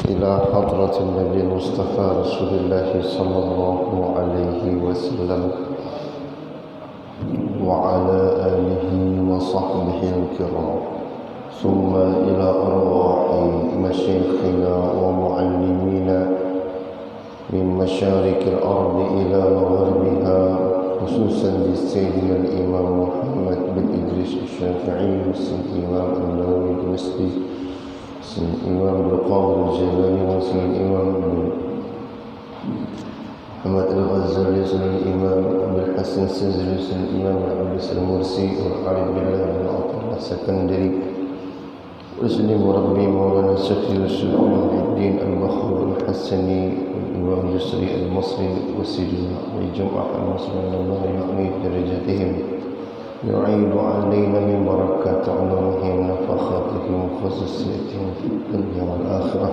إلى حضرة النبي المصطفى رسول الله صلى الله عليه وسلم وعلى آله وصحبه الكرام، ثم إلى أرواح مشايخنا ومعلمينا من مشارق الأرض إلى مغربها، خصوصا لسيدنا الإمام محمد بن إدريس الشافعي وسيد الإمام النووي المصري، سيد الإمام القاضي الجيلاني وسيد الإمام محمد الغزالي وسيد الإمام أبو الحسن السنجري وسيد الإمام العباس المرسي والعارف بالله بن عطية السكندري وسيد مربي مولانا الشيخ يوسف بن الدين المخلوع الحسني والإمام اليسري المصري وسيدنا الجمعة المسلمين الله يعلي درجاتهم يعيد علينا من بركات علومهم نفخاتهم وخصوصيتهم في الدنيا والآخرة.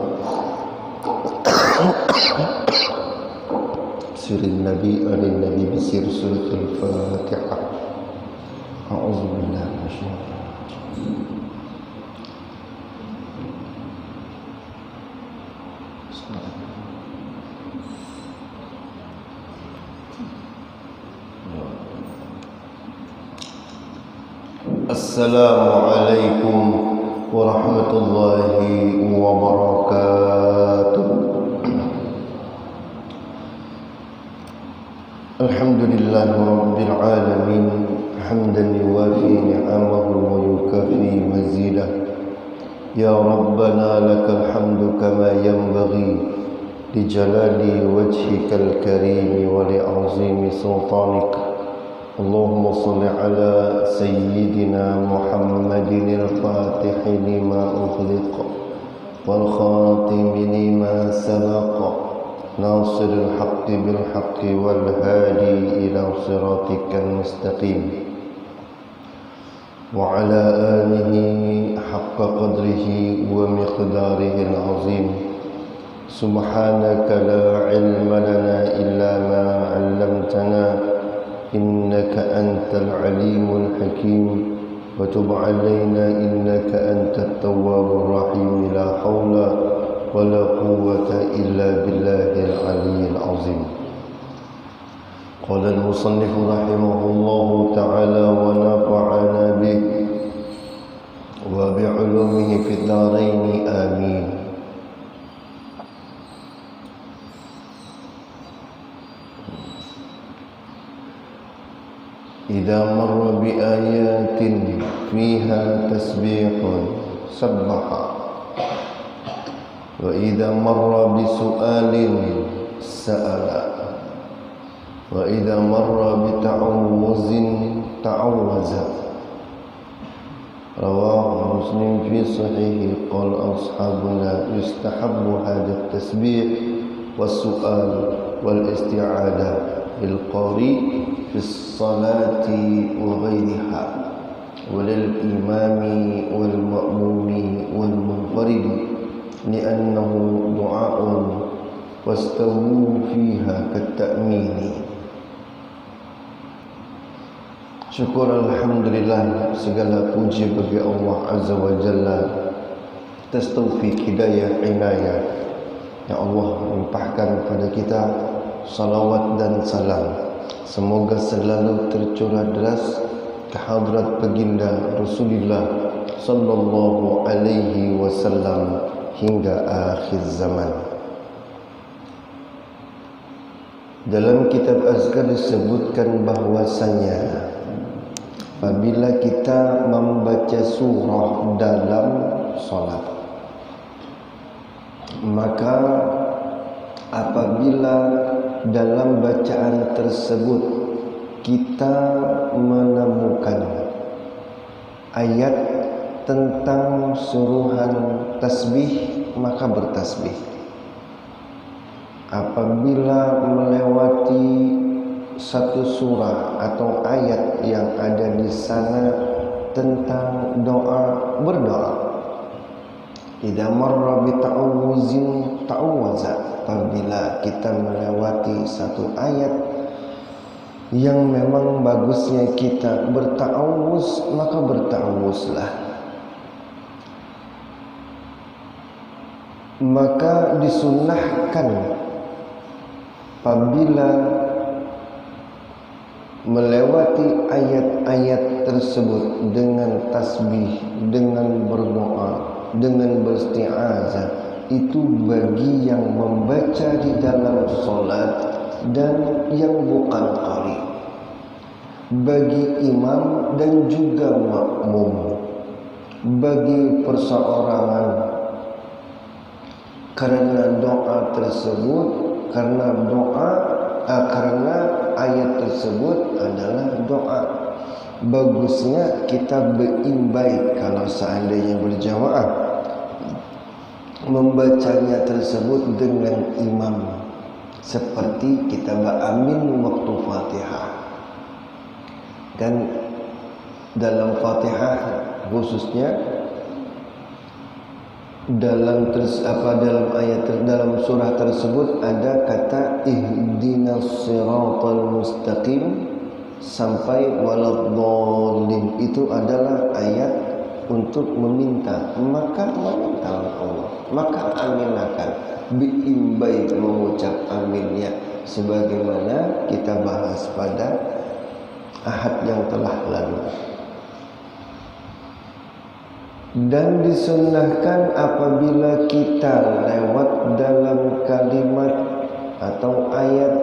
سير النبي آل النبي بسير سورة الفاتحة. أعوذ بالله من الشيطان الرجيم. Assalamualaikum warahmatullahi wabarakatuh. Alhamdulillahi rabbil alamin, hamdan yuwafi ni'amahu wa yukafi mazidah. Ya Rabbana lakal hamdu kama yanbaghi li jalali wajhikal karim wa li azimi sultanik. Allahumma salli ala sayyidina Muhammadin al-Fatih lima ughliq wal khatim lima sabaq nasir al-haqqi bil haqqi wal hadi ila siratikal mustaqim wa ala alihi haqqa qadrihi wa miqdarihi al-azim. Subhanaka la ilma lana illa ma 'allamtana إنك أنت العليم الحكيم وتب علينا إنك أنت التواب الرحيم لا حول ولا قوة إلا بالله العلي العظيم. قال المصنف رحمه الله تعالى ونفعنا به وبعلومه في الدارين آمين. إذا مر بآيات فيها تسبيح سبح، وإذا مر بسؤال سأل، وإذا مر بتعوذ تعوذ. رواه مسلم في صحيحه. قال أصحابنا يستحب هذا التسبيح والسؤال والاستعاذة للقارئ في الصلاة وغيرها وللإمام والمأموم والمنفرد لأنه دعاء واستووا فيها كالتأمين. Syukur alhamdulillah, segala puji bagi Allah Azza wa Jalla atas taufik hidayah inayah yang Allah limpahkan kepada kita. Salawat dan salam semoga selalu tercurah deras ke hadrat baginda Rasulullah sallallahu alaihi wasallam hingga akhir zaman. Dalam kitab Azkar disebutkan bahwasanya apabila kita membaca surah dalam salat, maka apabila dalam bacaan tersebut kita menemukan ayat tentang suruhan tasbih, maka bertasbih. Apabila melewati satu surah atau ayat yang ada di sana tentang doa, berdoa. Idza marra bi ta'awuzin ta'awaza. Apabila kita melewati satu ayat yang memang bagusnya kita berta'awuz, maka berta'awuzlah. maka disunnahkan apabila melewati ayat-ayat tersebut dengan tasbih, dengan berdoa, dengan beristi'azah, itu bagi yang membaca di dalam salat dan yang bukan qari, bagi imam dan juga makmum, bagi perseorangan, karena doa tersebut, karena ayat tersebut adalah doa. Bagusnya kita berimbai kalau seandainya berjamaah, membacanya tersebut dengan imam, seperti kita beramin waktu Fatihah. Dan dalam Fatihah khususnya dalam surah tersebut ada kata ihdinas siratal mustaqim sampai waladdallin. Itu adalah ayat untuk meminta, maka meminta Allah, maka aminkan, biimbai mengucap aminnya, sebagaimana kita bahas pada ahad yang telah lalu. Dan disunnahkan apabila kita lewat dalam kalimat atau ayat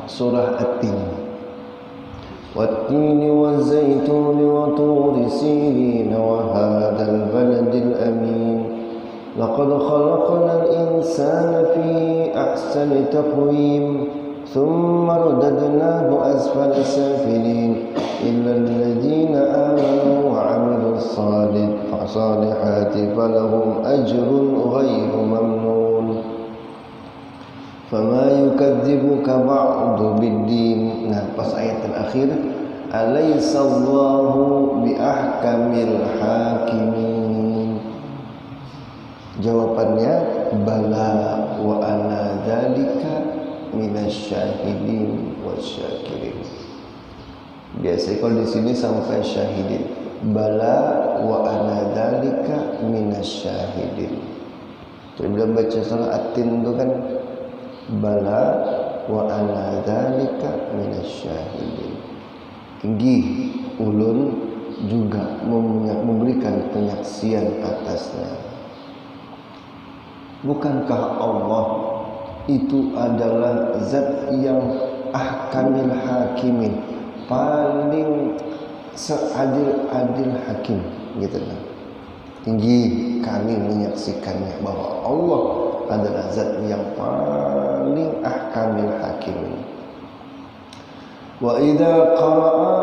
surah At-Tin, wat-tini waz-zaituni wa turi sinin wa hadzal baladil amin laqad khalaqnal insana fi ahsani taqwim thumma radadnahu asfala safilin illa alladhina amanu wa 'amilus salihati falahum ajrun ghairu mamnun fama yukadzibuka ba'du biddin. Nah, pas ayat terakhir, alaysallahu biahkamil hakimin, jawabannya bala wa ana dzalika minasyahidin wasyakirin. Biasanya kalau di sini sampai syahidin, bala wa ana dzalika minasyahidin. Jadi bila baca surah At-Tin itu kan bala wa ana dzalika minasyahidin. Inggih ulun juga memberikan penyaksian atasnya. Bukankah Allah itu adalah zat yang ahkamil hakimin, paling seadil-adil hakim, gitu kan. Tinggi kami menyaksikannya bahwa Allah adalah zat yang paling ahkamil hakimin. Wa idza qara'a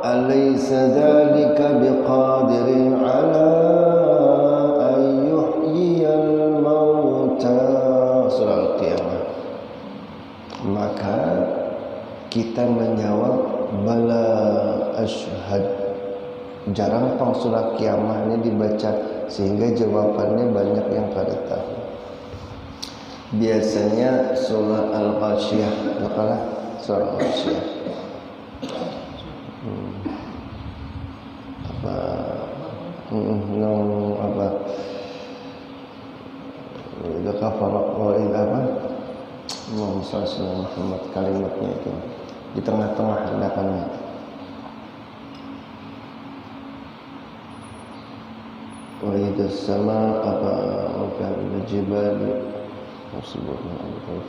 alaysa dzalika biqadirin 'ala an yuhyiyal mauta, surah Al-Qiyamah. Maka kita menjawab bala asyhad. Jarang pang surah Qiyamah ini dibaca, sehingga jawabannya banyak yang pada tahu. Biasanya surah Al-Ghasyiyah, bukanlah surah Al-Ghasyiyah. Idza kafara wa idza Allahumma shalli ala Muhammad, kalimatnya itu di tengah-tengah hadapannya. Wa idza sama al-jibal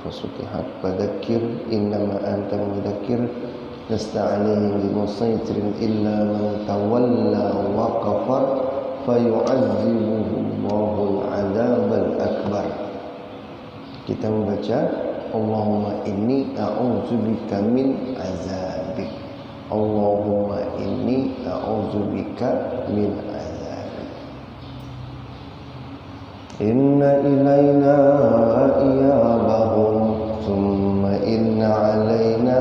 fasutihat fadzakir innama anta mudzakir lasta 'alaihim bimusaytirin illa man tawalla wa kafar fayu'azzibuhu Allahul 'adzabal akbar. Kita membaca Allahumma inni a'udzubika min azabik, Allahumma inni a'udzubika min azabik. Inna ilayna iyabahum thumma inna alayna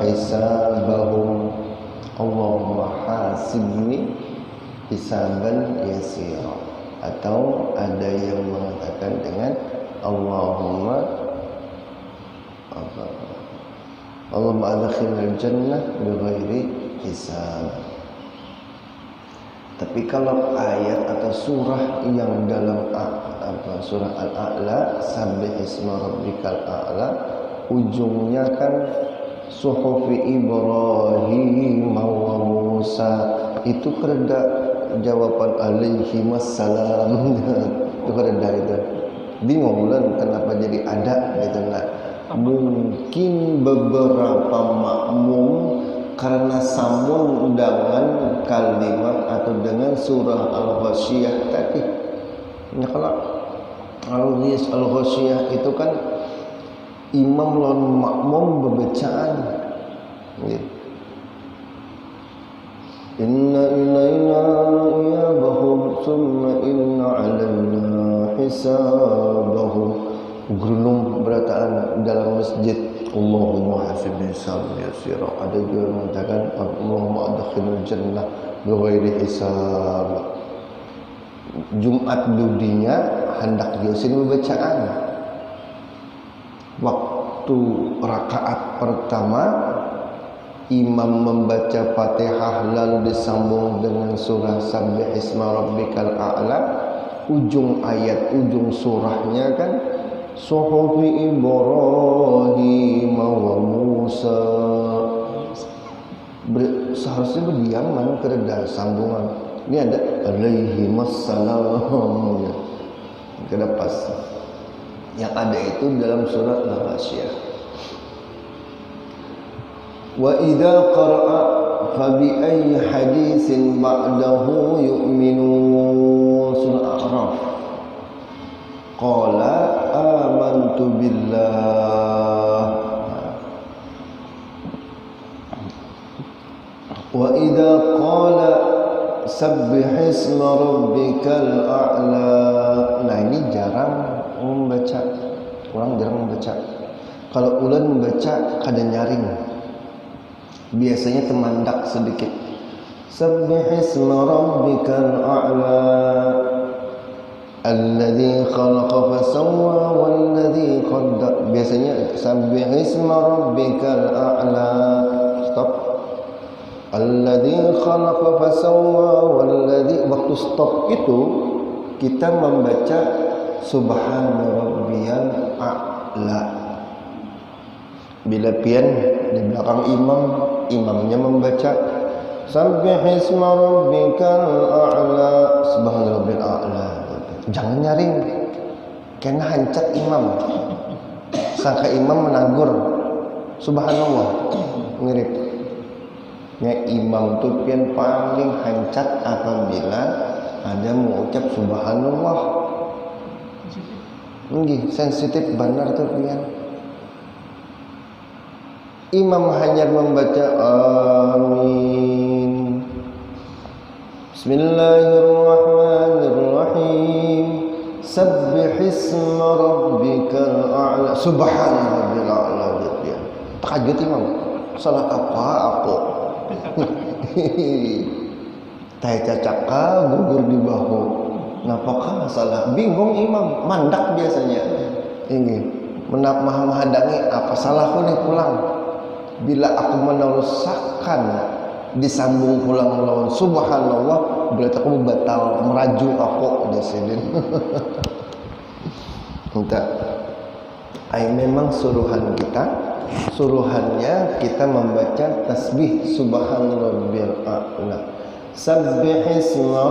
hisabahum Allahumma hasibni hisaban yasira. Atau ada yang mengatakan dengan Allahumma adkhilnal jannah bighairi hisab. Tapi kalau ayat atau surah yang dalam surah Al-A'la, sabbih isma rabbikal a'la, ujungnya kan suhufi Ibrahim wa Musa, itu kereda jawaban alaihi wassalam. Itu kereda itu. Bingung lah kenapa jadi ada gitu nah. Mungkin beberapa makmum karena sambung dengan kalimat atau dengan surah Al-Ghasyiyah tadi. Nah, kalau Al-Ghasyiyah itu kan imam lawan makmum berbacaan. Gitu. Inna ilaina iyabahum summa inna alaina hisabahum. Gerunung berataan dalam masjid, Allahumma hasibni hisaban yasira. Ada juga mengatakan Allahumma adkhilnil jannah bighairi hisab. Jumat dudinya hendak diusin bacaan. Waktu rakaat pertama imam membaca Fatihah lalu disambung dengan surah Sabbih isma rabbikal a'la. Ujung ayat, ujung surahnya kan suhufi Ibrahim wa Musa. Seharusnya berdiaman kereda sambungan. Ini ada alaihi wassalam ya. Kada pas. Yang ada itu dalam surat Al-Ghasyiyah. Wa idza qara'a fa bi ayyi haditsin ba'dahu yu'minun. Surah A'raf. Qala amantu billah. Wa idza qala sabbih isma rabbikal a'la. Nah, ini jarang membaca. Orang jarang membaca. Kalau ulan membaca kada nyaring. Biasanya temandak sedikit. Sabbih isma rabbikal a'la. Alladzi khalaqa fasawwa walladzi qaddara. Biasanya sabbih isma rabbikal a'la. Stop. Alladzi khalaqa fasawwa walladzi. Waktu stop itu kita membaca subhana rabbiyal a'la. Bila pian di belakang imam, imamnya membaca sabbih isma rabbikal a'la, subhana rabbiyal a'la. Jangan nyaring, kena hancat imam. Sangka imam menagur subhanallah, mirip. Ya, imam tu pian paling hancat apabila ada mengucap subhanallah. Nggih, sensitif benar tu pian. Imam hanya membaca amin. Bismillahirrahmanirrahim. Sabbih isma rabbikal a'la. Subhana rabbil a'la. Takjub imam. Salah apa aku? Tai cacaka gugur di bahu. Ngapakah salah? Bingung imam, mandak biasanya. Ini menhadangi apa salahku nih pulang. Bila aku meneruskan disambung pulang melawan subhanallah, berarti aku batal meraju aku desidin. Entah. Memang suruhannya kita membaca tasbih subhanallah a'la. Sabbih isma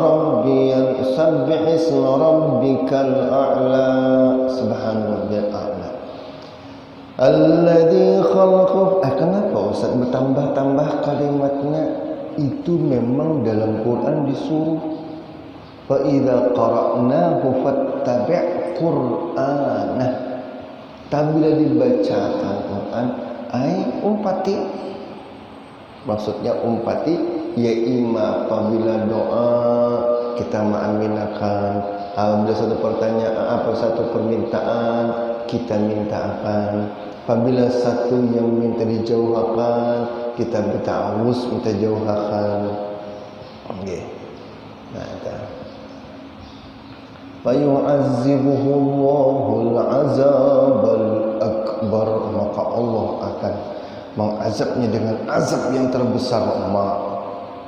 rabbikal a'la. Subhanallah a'la. Alladzi khalaqa. Kenapa Ustaz bertambah-tambah kalimatnya? Itu memang dalam Quran disuruh. Fa idza qara'nahu fattabi' qur'anah. Bila dibacakan Quran, umpati. Maksudnya umpati, ya ima apabila doa kita mengaminakan, apabila satu pertanyaan, satu permintaan kita mintakan, apabila satu yang minta dijauhkan kita bertawus minta jauhkan. Okay. Nah, itu. Fayu'azzibuhullahu al-'azabal akbar. Maka Allah akan mengazabnya dengan azab yang terbesar.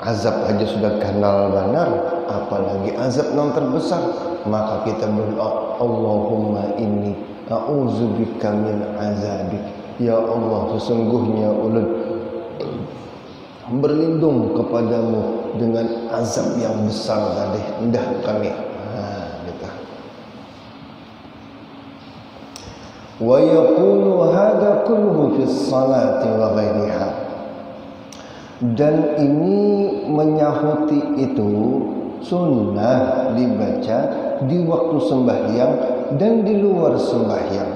azab aja sudah kenal benar, apalagi azab yang terbesar. Maka kita berdoa, Allahumma inni a'udzubika min azabik. Ya Allah, sesungguhnya ulun berlindung kepadamu dengan azab yang besar tadi. Indah kami. Gitu. Wa yaqulu hadha kulluhu fi salati wa ghairiha. Dan ini menyahuti itu sunnah dibaca di waktu sembahyang dan di luar sembahyang.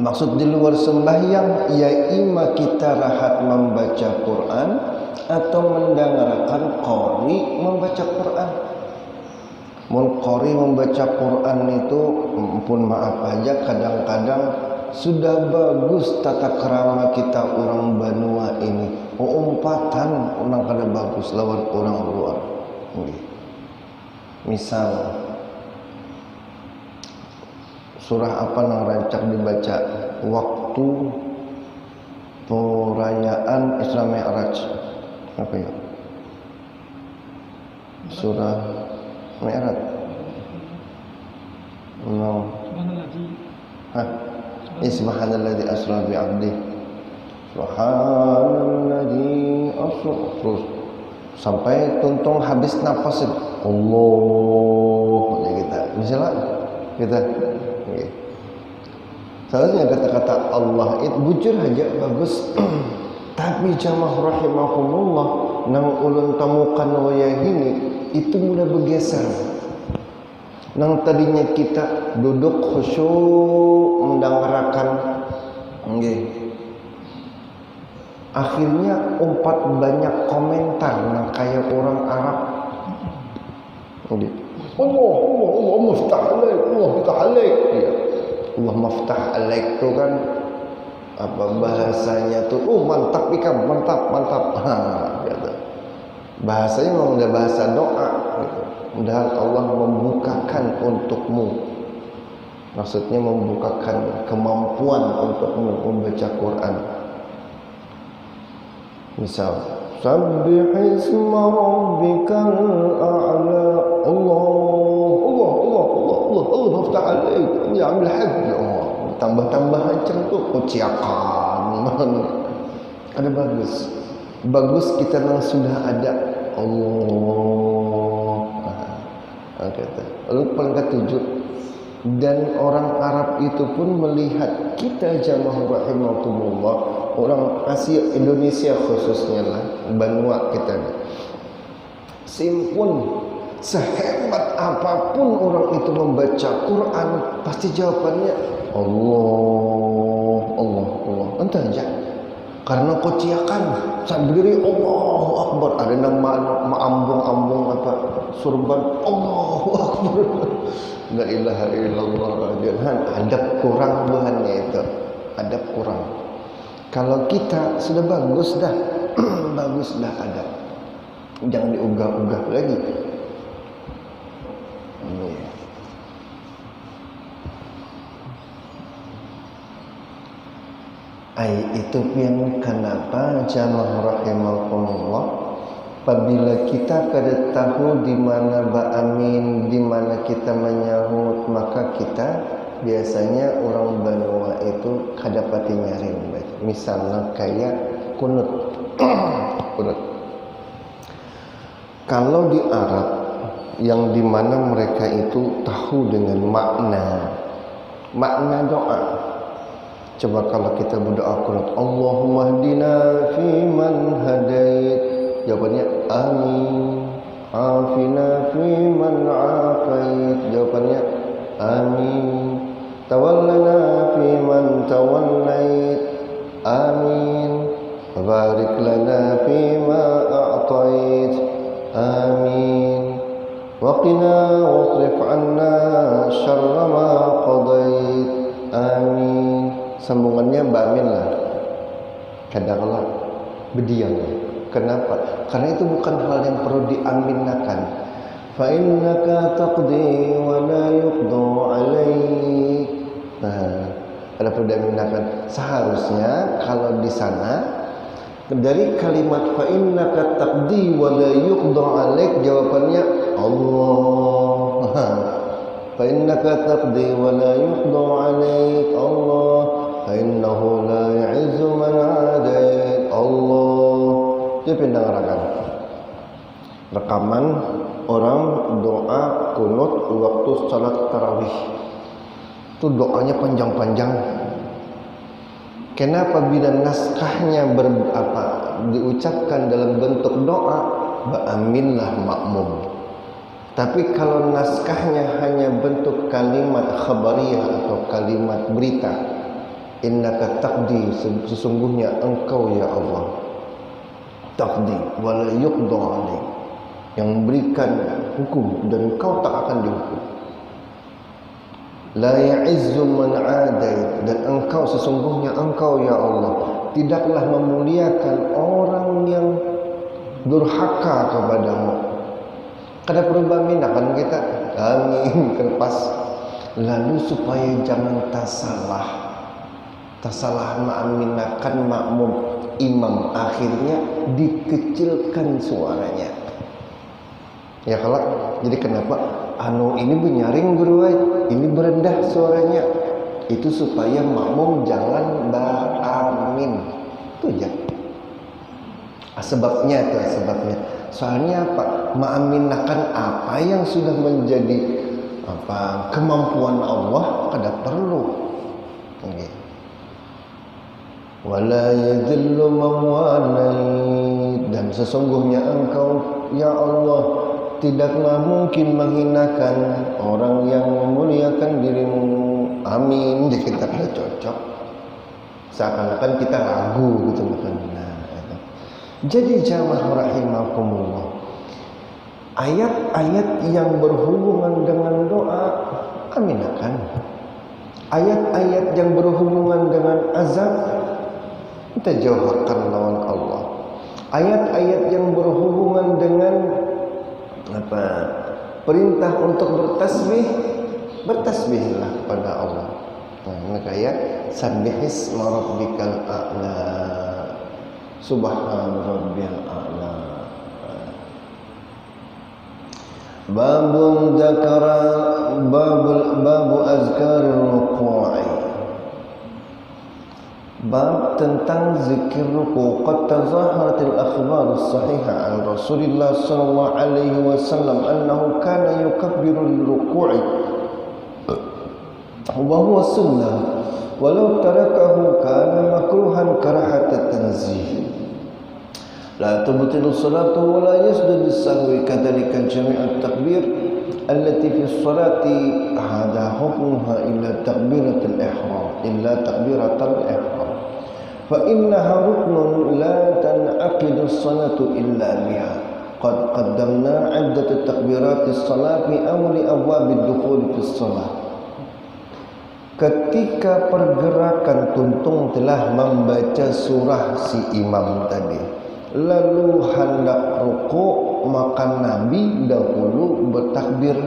Maksud di luar sembahyang ya ima kita rahat membaca Quran atau mendengarkan qari membaca Quran. Mun qari membaca Quran itu pun maaf aja kadang-kadang sudah bagus tata kerama kita orang Banua ini. Umpatan orang kada bagus lawan orang luar. Misal surah apa yang rancak dibaca waktu perayaan Isra Mi'raj? Apa ya? Surah Mi'raj. No. Subhanalladzi asra bi 'abdihi. Subhanalladzi asra. Terus sampai tuntung habis nafas Allah kita. Misalnya kita seharusnya kata-kata Allah itu bujur aja bagus. Tapi jamaah rahimahumullah nang ulun temukan wayah ini itu mulai bergeser. Nang tadinya kita duduk khusyuk mendengarkan akhirnya umpat banyak komentar nang kayak orang Arab. Allah maftah alaik, Allah maftah alaik. Ya. Allah maftah alaik itu kan apa bahasanya tuh? Mantap ikam, mantap. Gitu. Bahasanya memang udah bahasa doa. Gitu. Mudah Allah membukakan untukmu. Maksudnya membukakan kemampuan untukmu membaca Quran. Misal, Sabbih isma rabbikal a'la. Allah maftah alaik. Ya ambil hajj. Tambah-tambah macam tuh uciakan. Ada bagus kita yang sudah ada Allah. Kata. Lalu paling ketujuh, dan orang Arab itu pun melihat kita jamaah rahimahumullah, orang Asia Indonesia khususnya lah, Banua kita simpun sehebat apapun orang itu membaca Quran pasti jawabannya Allah. Entah aja karena kociakan sendiri Allahu Akbar, ada nama ambung apa surban Allahu Akbar, la ilaha illallah. Adab kurang bahannya itu, adab kurang. Kalau kita sudah bagus dah adab, jangan diunggah-unggah lagi. Itu yang kenapa jamaah rahimahumullah apabila kita kada tahu di mana ba'amin, di mana kita menyahut, maka kita biasanya orang Banua itu kada pati nyari. Misalnya kayak kunut. Kalau di Arab yang di mana mereka itu tahu dengan makna doa. Coba kalau kita berdoa kunut, Allahumma hdina fi man hadait, jawabannya amin. Afina fi man afait, jawabannya amin. Tawallana fi man tawallait, amin. Barik lana fi ma a'tait, amin. Waqina wasrif anna syarra ma qadait, amin. Sambungannya bamin lah. Kadang-kadang berdiam. Kenapa? Karena itu bukan hal yang perlu diaminakan. Fa innaka taqdi wa la yuqda 'alaik. Ada perlu diaminakan. Seharusnya kalau di sana Dari kalimat fa innaka taqdi wa la yuqda 'alaik, jawabannya Allah. Fa innaka taqdi wa la yuqda 'alaik Allah, fa innahu la ya'izzu man 'adait Allah. Itu pindah rekaman orang doa kunut waktu salat tarawih. Itu doanya panjang-panjang. Kenapa bila naskahnya diucapkan dalam bentuk doa, ba'aminlah makmum. Tapi kalau naskahnya hanya bentuk kalimat khabariyah atau kalimat berita, innaka taqdi, sesungguhnya engkau ya Allah, taqdi wa la yuqda 'alaik, yang memberikan hukum dan engkau tak akan dihukum. La ya'izzu man 'adait, dan engkau sesungguhnya engkau ya Allah tidaklah memuliakan orang yang durhaka kepadamu. Kada perlu kan kita amin kerpas. Lalu supaya jangan tasalah ma'aminakan makmum imam, akhirnya dikecilkan suaranya. Ya kalau jadi kenapa ini menyaring guru, ini berendah suaranya, itu supaya makmum jangan beramin. Itu aja. Sebabnya. Soalnya apa? Ma'aminakan apa yang sudah menjadi kemampuan Allah, kada perlu. Okay. Wala yadhillu man walait, dan sesungguhnya engkau ya Allah tidaklah mungkin menghinakan orang yang memuliakan dirimu. Amin. Jadi kita tidak cocok, seakan-akan kita ragu gitu bukan. Jadi jamaah rahimakumullah, ayat-ayat yang berhubungan dengan doa aminakan. Ayat-ayat yang berhubungan dengan azab kita jauhkan lawan Allah. Ayat-ayat yang berhubungan dengan perintah untuk bertasbihlah kepada Allah. Maka ayat sabbihisma rabbikal a'la, subhan rabbil a'la. Babu azkaril ruku'i, bab tentang zikir ruku'. Qad tazaharatil akhbar as-sahihah an Rasulillah sallallahu alaihi wasallam annahu kana yukabbiru lil-ruku'i wa huwa sunnah walau tarakahu kana makruhan karahat tanzih. La tubtilu salatu wa la yasjudu lis-sahwi kadzalika jami'ut takbir allati fi as-salati hadha hukmuha illa takbiratul ihram fa innaha ruknun la tan'aqidu as-salatu illa biha. Qad qaddamna 'iddat takbirat as-salat fi awli abwab ad-dukhul fi as-salat. Ketika pergerakan tuntung telah membaca surah si imam tadi, lalu hendak rukuk, maka Nabi dahulu bertakbir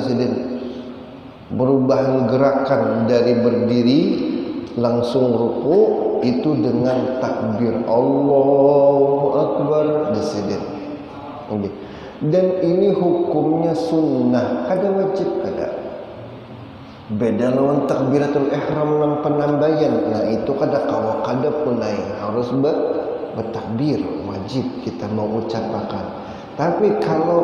sedih, berubah gerakan dari berdiri langsung rukuk itu dengan takbir Allahu Akbar sedih. Dan ini hukumnya sunnah, kada wajib kada. Beda lawan takbiratul ihram nang penambayan. Nah itu kada punai, harus bertakbir, wajib kita mengucapkan. Tapi kalau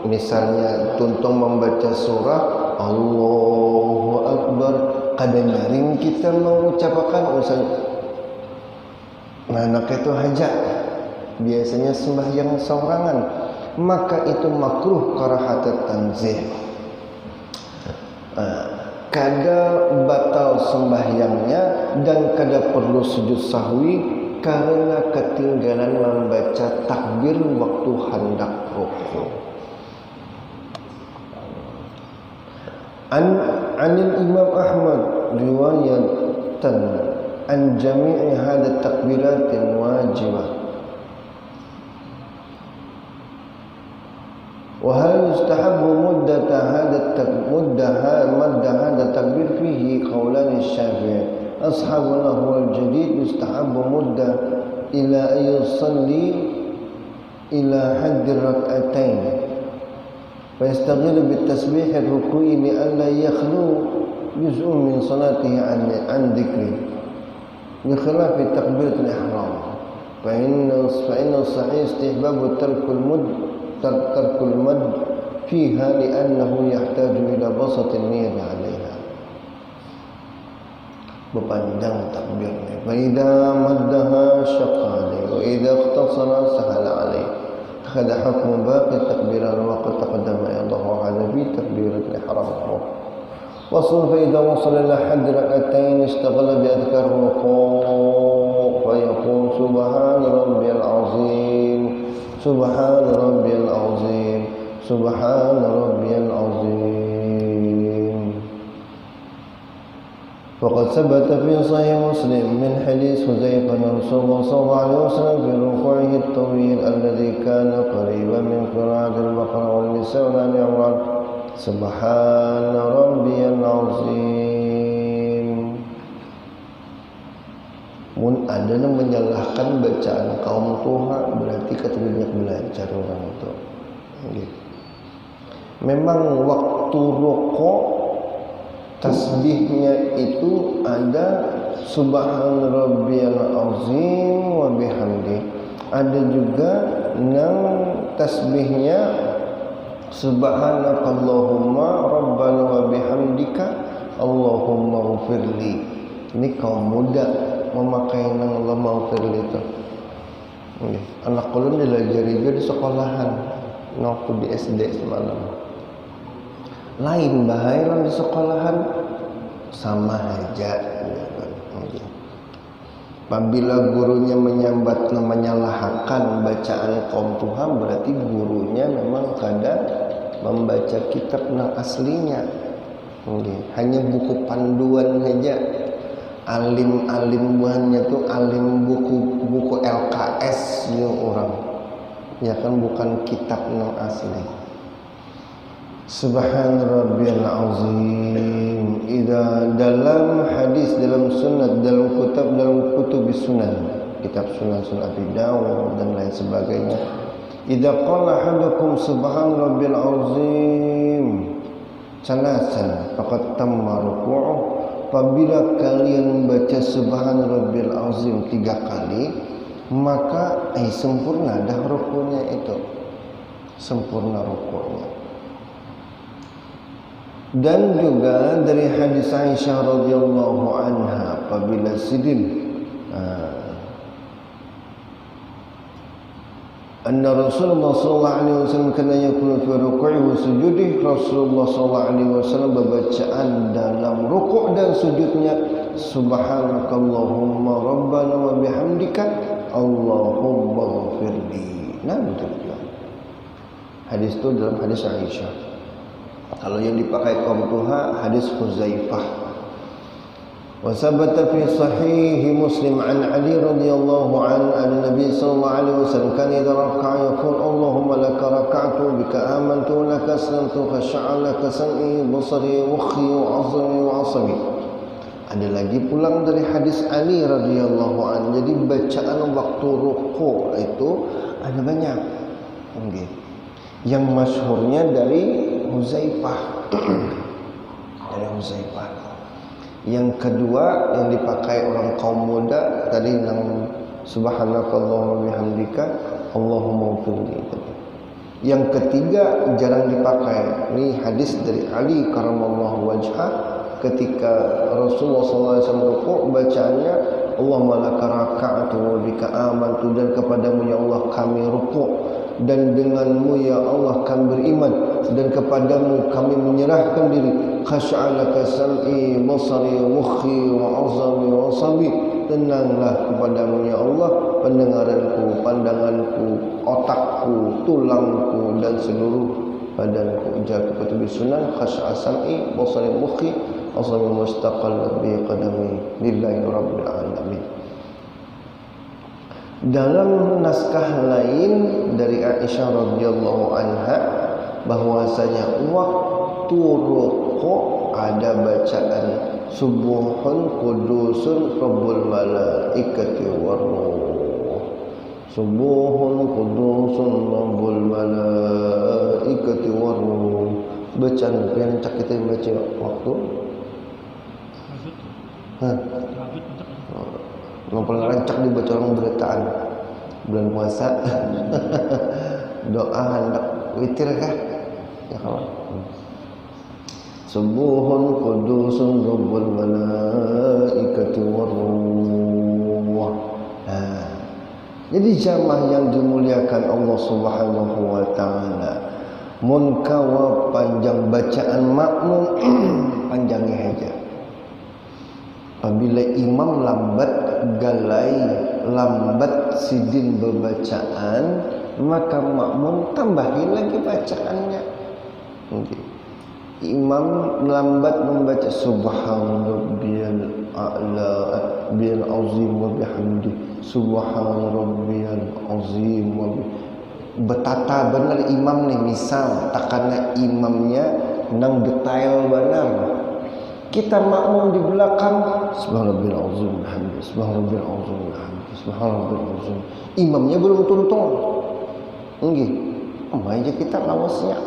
misalnya tuntung membaca surah Allahu Akbar, kada nyaring kita mengucapkan misalnya anak itu hajat, biasanya sembahyang seorangan, maka itu makruh karahat tanzih. Kada batal sembahyangnya dan kada perlu sujud sahwi karena ketinggalan membaca takbir waktu hendak rukuk. Anil Imam Ahmad riwayatan an jami'i hadha takbiratin wajibah. وهل يستحب مدة هذا التكبير فيه قولان الشافعي ashabul ahwal jadid yustahabbu mudda ila ayusalli ila hadd rak'atain fa yastaghil bit tasbih ar-ruku'i li alla yakhlu juz'un min salatihi an dhikri bi khilaf takbiratul ihram fa inna sahih istihbab tarkul mad fiha li'annahu yahtaju ila basatin niyyah 'alayha. Berpanjang takbirnya. Fa idza maddaha syaqqa 'alayhi wa idza ikhtasara sahala 'alayhi. Hada hukm baqi takbiran wa qad taqaddama yadahu 'ala bi takbiratul ihram. Wasl fa idza wasala ila hadd rak'atain ishtaghala bi adhkar ruku' fa yaqul subhana rabbiyal 'azim subhana rabbiyal 'azim subhana rabbiyal 'azim. Faqad sabata fi sahih Muslim min hadits Hudzaifah Rasulullah sallallahu alaihi wasallam fi ruku'ihi at-tawil alladhi kana qariban min qira'ati al-Baqarah wal Nisa wa Ali Imran. Subhana rabbiyal 'azim. Mun ada yang menyalahkan bacaan kaum tuha berarti ketika belajar orang itu. Memang waktu rukuk tasbihnya itu ada subhana rabbiyal azim wa bihamdi. Ada juga yang tasbihnya subhanakallahumma rabbana wa bihamdika allahumma ghfirli. Ini kaum muda memakai nang Allah ghfirli itu. Anak ulun dilajari juga di sekolahan, waktu di SD semalam. Lain bahaya di sekolahan sama aja. Apabila gurunya menyambat menyalahkan bacaan kaum Tuhan, berarti gurunya memang kadang membaca kitab yang aslinya. Hanya buku panduan saja. Alim-alim buahnya tuh alim buku LKS yang orang. Ya kan bukan kitab yang asli. Subhan rabbiyal azim. Dalam hadis, dalam sunnah, dalam kutub sunan, kitab sunan Abi Dawud dan lain sebagainya. Idza qala ahadukum subhan rabbil azim salasan faqad tamma ruku'uh. Apabila kalian baca subhan rabbil azim 3 kali, maka sempurna dah rukunya itu. Sempurna rukunya. Dan juga dari hadis Aisyah radhiyallahu anha apabila sidin anna Rasulullah sallallahu alaihi wasallam kana yaqulu fi ruku'i wa sujudi. Rasulullah sallallahu alaihi wasallam bacaan dalam rukuk dan sujudnya subhanakallahumma rabbana wa bihamdika allahumma ghfirli. Nah betul juga. Hadis itu dalam hadis Aisyah. Kalau yang dipakai kaum tuha hadis Hudzaifah. Wa sabata fi sahih Muslim an Ali radhiyallahu an Nabi sallallahu alaihi wasallam kana idza raka'a yaqul Allahumma laka raka'tu bika amantu laka aslamtu khasha'a laka sam'i basari mukhi wa 'azmi wa 'asabi. Ada lagi pulang dari hadis Ali radhiyallahu an. Jadi bacaan waktu rukuk itu ada banyak. Yang masyhurnya dari Hudzaifah. Dari Hudzaifah. Yang kedua yang dipakai orang kaum muda tadi yang subhanakallahumma bihamdika Allahumma ghfirli. Yang ketiga jarang dipakai. Ini hadis dari Ali karramallahu wajhah ketika Rasulullah SAW rukuk bacanya Allahumma laka raka'tu wa bika amantu, dan kepadamu ya Allah kami rukuk dan denganmu ya Allah kami beriman, dan kepadamu kami menyerahkan diri. Khash'alaka sam'i basari mukhi wa 'azami wa 'asabi. Tenanglah kepadamu ya Allah pendengaranku, pandanganku, otakku, tulangku dan seluruh badanku. Jaga kutub sunan khash'a sam'i basari mukhi 'azami mustaqal bi qadami lillahi rabbil alamin. Dalam naskah lain dari Aisyah radhiyallahu anha bahwasanya waktu rukuk ada bacaan subuhun qudusun rabbul malaikati waruh. Subuhun qudusun rabbul malaikati waruh. Bacaan yang cak kita baca waktu. Paling rancak dibaca orang beritaan bulan puasa. Doa hendak witir kah? Ya kawan. Subuhun qudusun rabbul malaikati waruh. Jadi jamaah yang dimuliakan Allah Subhanahu wa taala, mun kawa panjang bacaan makmum panjangnya aja. Apabila imam lambat galai, lambat sidin berbacaan, maka makmum tambahin lagi bacaannya. Okay. Imam lambat membaca subhan rabbiyal a'la bil azim wa bihamdi subhan rabbiyal azim wa betata benar imam nih, misal takana imamnya nang detail benar, kita makmum di belakang subhanallah azim bihamdi subhanallah azim bihamdi subhanallah azim, imamnya belum tuntung nggih, aja kita lawasnya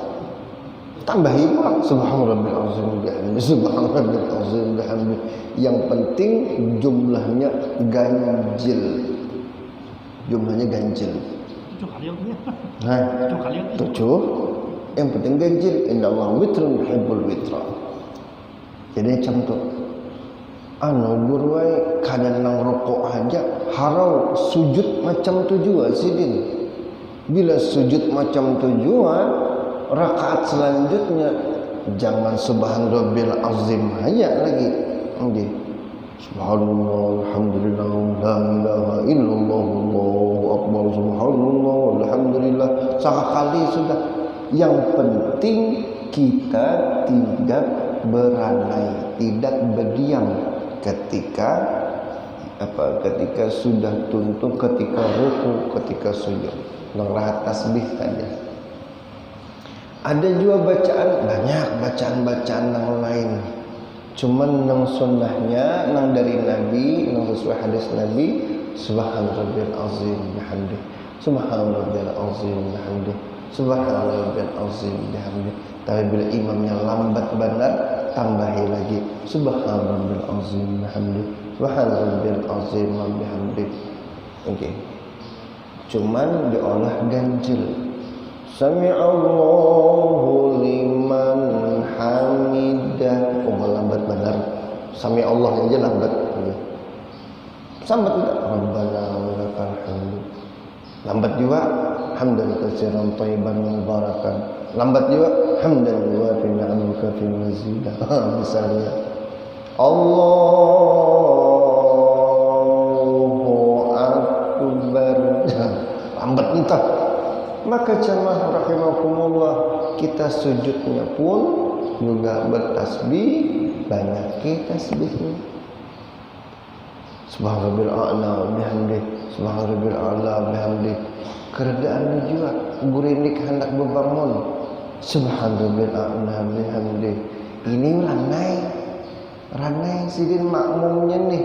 tambahi pula subhanallah azim bihamdi subhanallah azim bihamdi, yang penting jumlahnya ganjil, tujuh, yang penting ganjil, innallaha witrun yuhibbul witra. Jadi macam tu gurwai kadang nang rokok aja harau sujud macam tu juga sidin. Bila sujud macam tu juga, rakaat selanjutnya jangan subhan rabbil azim hanya lagi. Nggih. Subhanallah alhamdulillah la ilaha illallah Allahu akbar subhanallah alhamdulillah sekali sudah. Yang penting kita tidak beranai, tidak berdiam ketika sudah tuntung, ketika ruku, ketika sujud. Ngerah tasbih saja. Ada juga bacaan, banyak bacaan-bacaan yang lain. Cuman nang sunnahnya, nang dari Nabi, nang sesuai hadis Nabi, subhanallahil azim bihamdi, subhanallahil azim bihamdi, subhanallahil azim bihamdi. Tapi bila imamnya lambat benar, tambahi lagi subhanallahil azim bihamdi, subhanallahil azim bihamdi. Okey. Cuman diolah ganjil. Sami'allahu liman hamidah. Lambat benar. Sami'allah aja lambat. Sambat tidak? Rabbana walakal hamdu. Lambat juga. Hamdan katsiran thayyiban mubarakan. Lambat juga. Hamdan wa fi ni'amika fi mazidah. Misalnya Allahu akbar. Lambat entah. Maka jamaah rahimakumullah, kita sujudnya pun juga bertasbih, banyak tasbihnya. Subhanallah a'la bihamdi, subhanallah a'la bihamdi. Keredaannya juga gurindik hendak berbangun. Subhanallah a'la bihamdi. Ini ranai sidin makmumnya nih.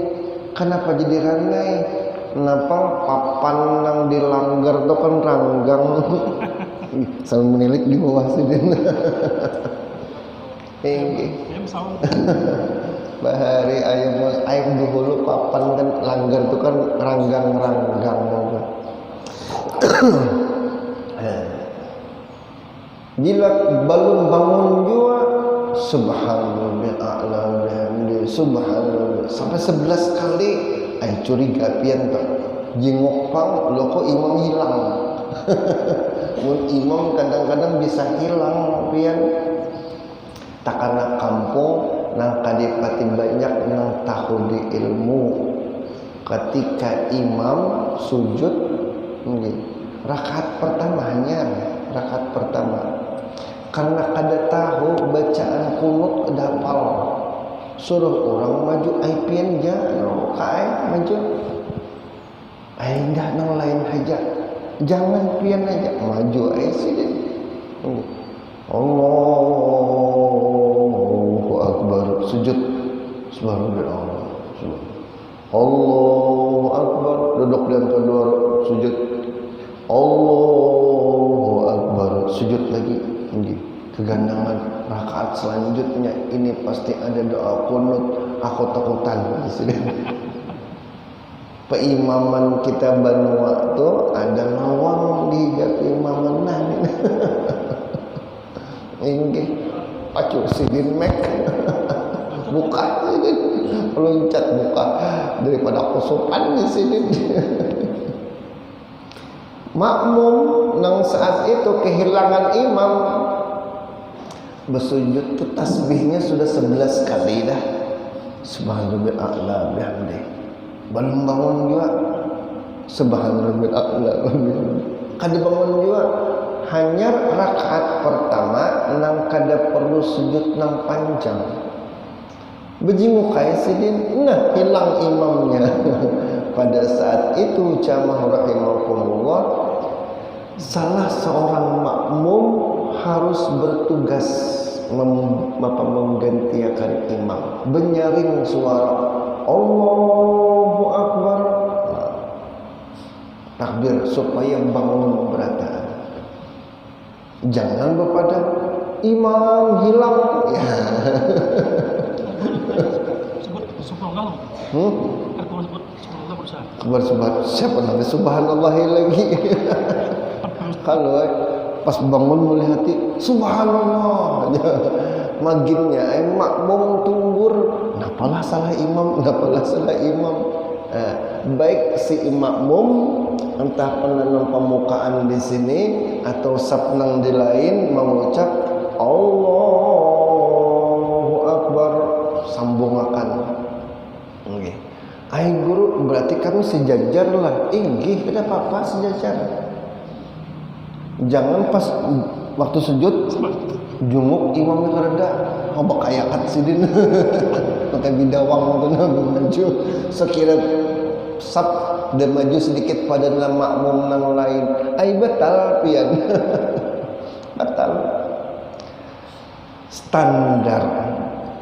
Kenapa jadi ranai? Kenapa papan yang dilanggar itu kan ranggang. Sambil menilik di bawah sidin. Bahari ayam dulu papan kan langgar itu kan ranggang. Bila belum bangun juga subhanallah a'la bihamdi subhanallah sampai 11 kali. Curiga pian Pak. Jengok pang lo kok imam hilang. Mun imam kadang-kadang bisa hilang pian. Takana kampung nang kadipati banyak nang tahu di ilmu. Ketika imam sujud rakaat pertama. Karena kada tahu bacaan kunut kada hafal. Suruh orang maju pian maju dah nang lain aja, jangan pian aja maju sih. Allahu Akbar, sujud. Subhanallah. Allahu Akbar, duduk di antara dua sujud. Allahu Akbar, sujud lagi. Ini kegandangan rakaat selanjutnya ini pasti ada doa qunut. Aku takutan di sini. Peimaman kita Banua tuh ada lawang di keimaman nani. Inggih pacu sidin mek. Buka sidin, loncat buka daripada kesupan di sini. Makmum nang saat itu kehilangan imam, bersujud tuh tasbihnya sudah 11 kali dah. Subhanallah a'la bihamdi. Belum bangun juga subhanallah a'la bihamdi. Kada bangun juga hanya rakaat pertama nang kada perlu sujud nang panjang. Bejimu sidin, nah hilang imamnya. Pada saat itu jamaah rahimahumullah, salah seorang makmum harus bertugas menggantikan imam, menyaring suara Allahu Akbar, takbir supaya bangun berataan. Jangan berpada imam hilang ya. Subhanallah, siapa namanya subhanallah lagi. Kalau pas bangun melihat subhanallah maginnya makmum tunggur, napalah salah imam, baik si makmum entah penanam pemukaan di sini atau sapnang di lain mengucap Allahu Akbar, sambungakan. Okay. Ai guru, berarti kami sejajar lah. Inggih, tidak apa-apa sejajar. Jangan pas waktu sujud junguk imamnya kereda, hobak ayakat sidin. Pakai bidawang itu maju sekira sab dan maju sedikit pada makmum nang lain. Ai batal pian. Batal. Standar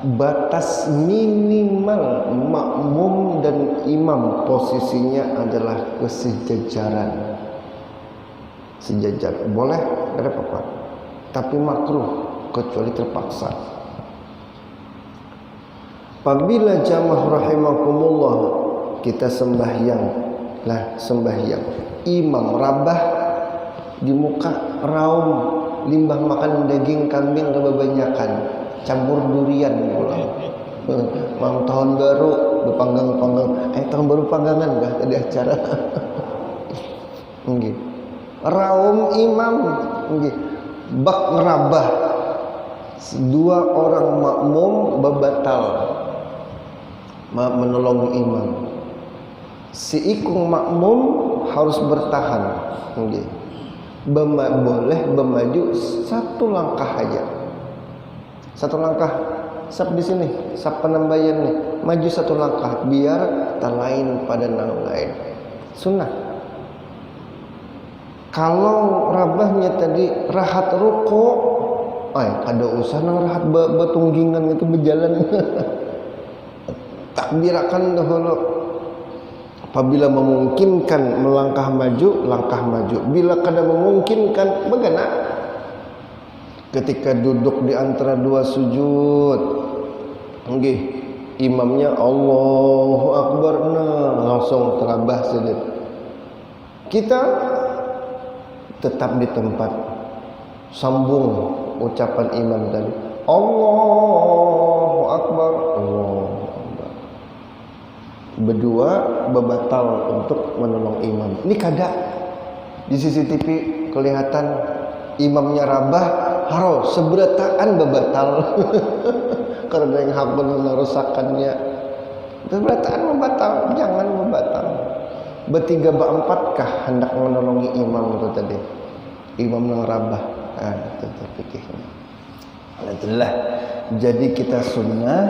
batas minimal makmum dan imam posisinya adalah kesejajaran. Sejajar boleh, tidak apa-apa, tapi makruh kecuali terpaksa. Apabila jamaah rahimakumullah kita sembahyang, imam rabah di muka raum limbah makan daging kambing kebanyakan, campur durian pula. Mau tahun baru berpanggang-panggang, tahun baru panggangan kah tadi acara. Nggih. Raum imam nggih bak ngerabah, dua orang makmum bebatal menolong imam. Si ikung makmum harus bertahan nggih. Boleh memaju satu langkah aja. Satu langkah, sap di sini, sap penambayan nih, maju satu langkah biar tak lain pada nang lain. Sunnah. Kalau rabahnya tadi rahat ruko, kada usah nang rahat betunggingan itu berjalan. Takbirakan dahulu. Apabila memungkinkan melangkah maju, langkah maju. Bila kada memungkinkan, bagaimana? Ketika duduk di antara dua sujud, nggih, imamnya Allahu Akbar, langsung terabah sedikit. Kita tetap di tempat, sambung ucapan imam tadi Allahu Akbar, Allahu Akbar. Berdua bebatal untuk menolong imam. Ini kada di CCTV kelihatan imamnya rabah, haro seberataan bebatal. Karena yang hafal merusakannya, seberataan membatal, jangan membatal. Bertiga berempatkah hendak menolongi imam itu tadi, imam yang rabah. Itu terpikirnya. Itulah. Jadi kita sunnah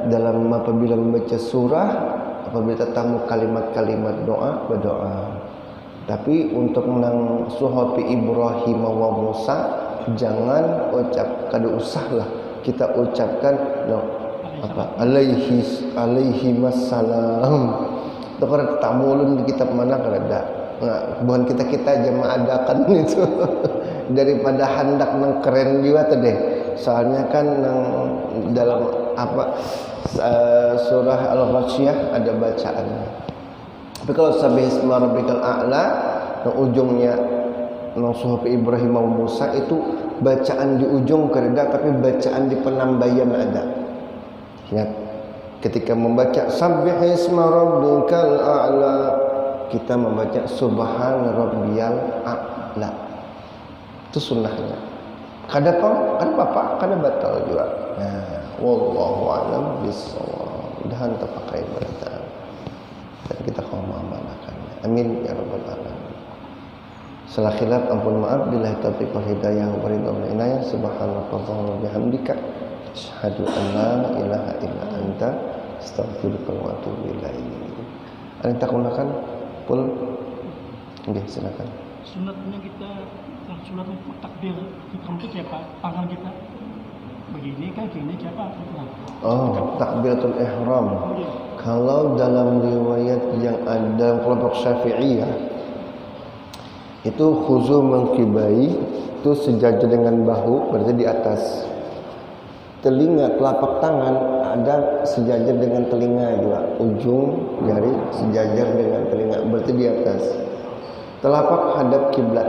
dalam apabila membaca surah, apabila tetamu kalimat-kalimat doa, berdoa. Tapi untuk menang suhafi Ibrahim wa Musa jangan ucap, kada usahlah kita ucapkan alaihi wassalam. Itu kan tamulun di kitab mana kada ada. Nah, bukan kita aja mengadakan itu daripada hendak nang keren juga tuh deh. Soalnya kan nang dalam surah Al-Ghasyiyah ada bacaannya. Tapi kalau sabbihisma rabbikal a'la nang ujungnya nang suhuf Ibrahim wa Musa itu bacaan di ujung kerja, tapi bacaan di penambayan ada. Ingat, ketika membaca sabbihisma rabbikal a'la, kita membaca subhana rabbiyal a'la. Itu sunnahnya. Kada apa, kada batal juga. Nah, wallahu a'lam bissawab. Mudahan terpakai bacaan dan kita kau mengamalkannya. Amin ya rabbal alamin. Salah khilaf ampun maaf, billahi taufiq wal hidayah wa ridwan wa inayah. Subhanakallahumma wa bihamdika asyhadu an la ilaha illa anta astaghfiruka wa atubu ilaik. Ada takunakan pul? Nggih, silakan. Sunatnya kita sunat takbir ikram itu siapa? Tangan kita begini kan gini siapa? Oh, takbiratul ihram. Kalau dalam riwayat yang ada kelompok Syafi'iyah itu khuzu mengkibai, itu sejajar dengan bahu, berarti di atas. Telinga, telapak tangan ada sejajar dengan telinga juga. Ujung jari sejajar dengan telinga, berarti di atas. Telapak hadap kiblat.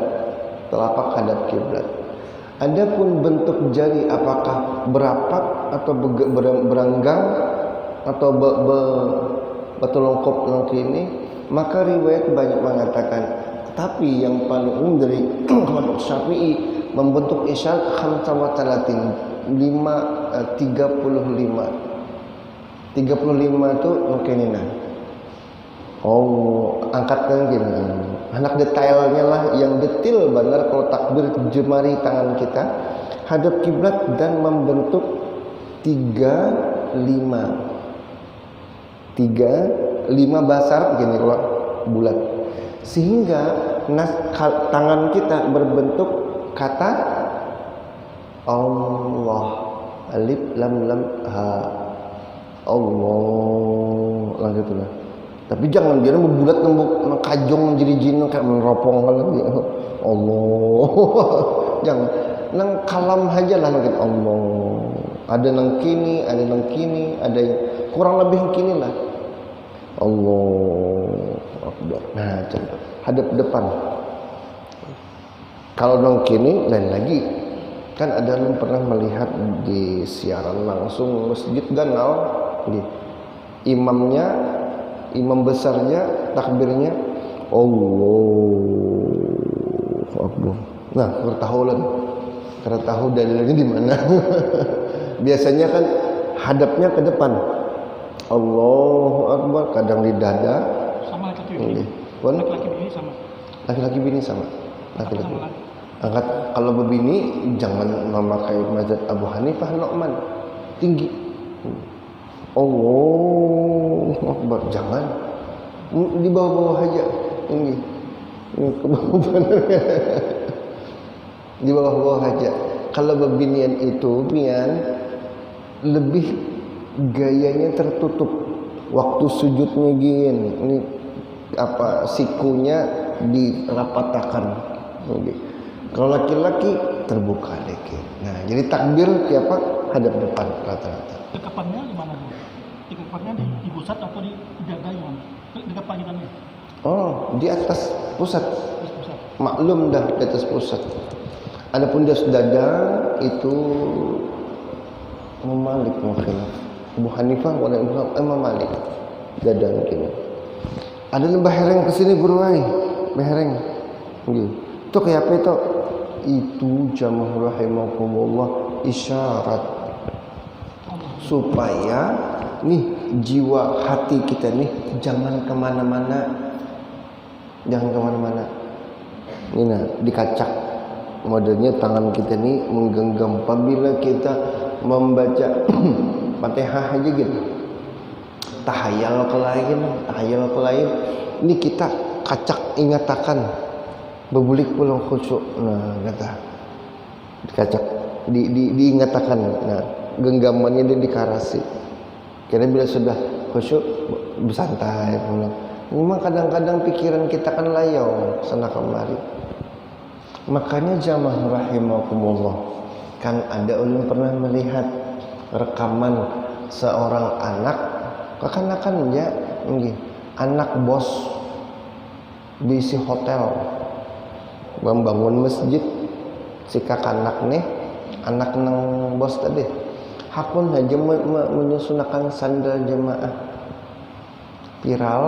Adapun bentuk jari apakah berapat atau beranggang atau bertelongkop lengki ini, maka riwayat banyak mengatakan. Tapi yang paling umum dari kelompok Syafi'i membentuk isyarat 35 itu mungkin ini. Oh, angkatkan gini. Anak detailnya lah yang detail benar kalau takbir jemari tangan kita hadap kiblat dan membentuk 35 basar gini kalau bulat. Sehingga tangan kita berbentuk kata Allah, alif lam ha, Allah lah gitulah. Tapi jangan dia membulat nembuk kajong jadi jin kayak meneropong lagi. Allah. Jangan. Nang kalam aja lah mungkin Allah. Ada nang kini, ada yang kurang lebih kini lah. Allah Akbar. Nah, contoh hadap depan. Kalau nang kini lain lagi. Kan ada yang pernah melihat di siaran langsung Masjid Ganal, imam besarnya takbirnya Allahu Akbar. Nah, kita tahu dalilnya di mana. Biasanya kan hadapnya ke depan. Allahu Akbar, kadang di dada. Sama laki-laki bini sama. Laki-laki bini sama. Laki-laki. Angkat kalau berbini jangan memakai mazhab Abu Hanifah Nu'man. Tinggi. Allahu Akbar, jangan di bawah-bawah aja ini ke bawah di bawah-bawah aja. Kalau berbinian itu lebih gayanya tertutup, waktu sujudnya gini, ini sikunya dirapatakan. Kalau laki-laki terbuka dikit. Nah, jadi takbir hadap depan rata-rata. Dekapannya di mana? Dekapannya di pusat atau di dada yang dekat kita nih? Oh, di atas pusat. Maklum dah di atas pusat. Adapun di atas dada itu Imam Malik khilaf. Abu Hanifah wala Imam Malik dada mungkin. Ada lembah hereng kesini guru ai, behereng. Nggih. Itu kayak apa itu? Itu jamaah rahimakumullah isyarat supaya nih jiwa hati kita nih jangan kemana-mana. Ini dikacak modelnya tangan kita nih menggenggam apabila kita membaca Fatihah aja gitu. Tahayal ke lain. Ini kita kacak ingatakan bebulik pulang khusyuk. Nah, kata dikacak, diingatakan. Nah, genggamannya dia dikarasi. Karena bila sudah khusyuk bersantai pulang. Memang kadang-kadang pikiran kita kan layau sana kemari. Makanya jamaah rahimakumullah, kan ada ulun pernah melihat rekaman seorang anak kekanakan ya, anak bos di si hotel membangun masjid, si kakanak nih anak nang bos tadi hakun aja menyusunakan sandal jemaah viral.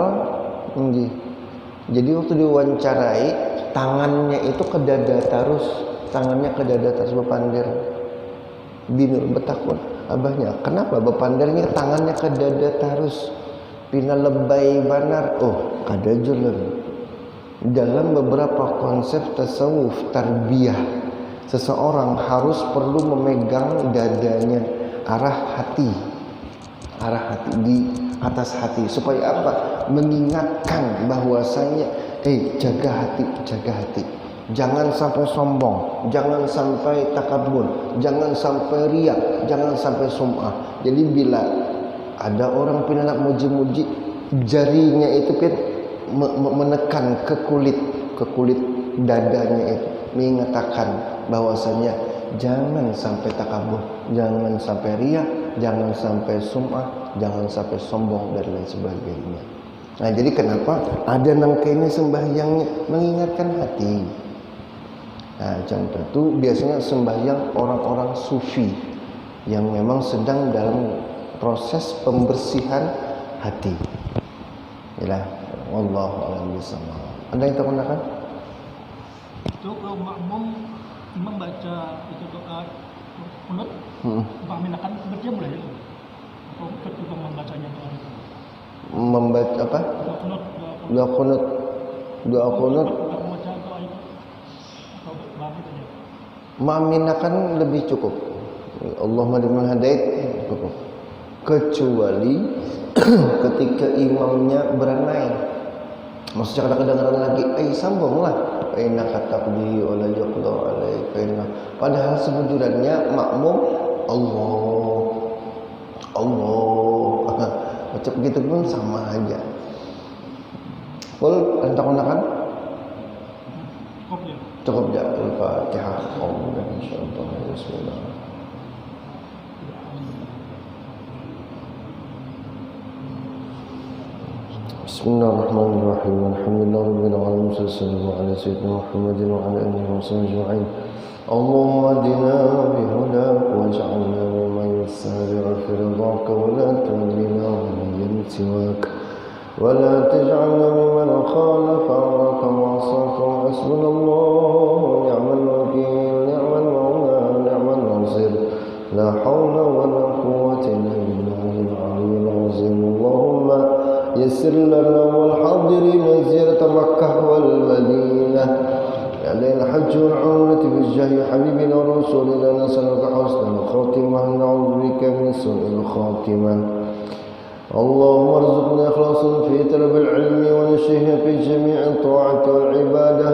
Jadi waktu diwawancarai tangannya itu ke dada terus bepandir. Binur betakun abahnya, kenapa bepandirnya tangannya ke dada terus? Pina lebay banar. Oh, kada julen. Dalam beberapa konsep tasawuf tarbiyah, seseorang harus perlu memegang dadanya arah hati di atas hati, supaya apa? Mengingatkan bahwasanya jaga hati, jangan sampai sombong, jangan sampai takabur, jangan sampai riak, jangan sampai sum'ah. Jadi bila ada orang pinanak muji-muji, jarinya itu kan menekan ke kulit dadanya itu, mengatakan bahwasanya jangan sampai takabur, jangan sampai riak, jangan sampai sum'ah, jangan sampai sombong dan lain sebagainya. Nah, jadi kenapa ada nangkainya sembahyangnya mengingatkan hati. Nah, contoh itu biasanya sembahyang orang-orang sufi yang memang sedang dalam proses pembersihan hati. Yalah, wallahu a'lam bishawab. Ada yang terkenalkan? Itu kalau makmum imam baca itu doa kunut, mengaminakan berjam boleh itu. Atau ikut juga membacanya doa itu. Membaca apa? Doa kunut. Membaca doa itu. Atau begitu aja. Mengaminakan lebih cukup. Allahumma liman hadait cukup. Kecuali ketika imamnya beranai. Maksudnya kadang-kadang lagi, sambunglah. Aina kataqdi wa la yuqda alaika. Padahal sebenarnya makmum Allah. Macam begitu pun sama aja. Qul antakunakan? Cukup ya. Al-Fatihah. Insyaallah. Bismillah. Bismillahirrahmanirrahim. Alhamdulillahirabbil alamin. Sallallahu ala sayyidina Muhammadin wa ala alihi wa sahbihi ajma'in. Allahumma adina bihudak waj'alna mimman yusari'u fi ridhaka wa la tudlina waliyan siwak wa la taj'alna mimman khalafa amraka wa 'asaka wa hasbunallahu wa ni'mal wakeel, ni'mal mawla, ni'mal nasir. La hawla wa la quwwata illa billahil 'aliyyil 'azim. Allahumma يسر لنا والحاضرين زيارة مكة والمدينة علينا الحج والعمرة بالجاه حبيبنا ورسولنا. نسألك حسن الخاتمة، نعوذ بك من سوء الخاتمة. اللهم ارزقنا إخلاصا في طلب العلم ونشهد في جميع الطاعات والعبادة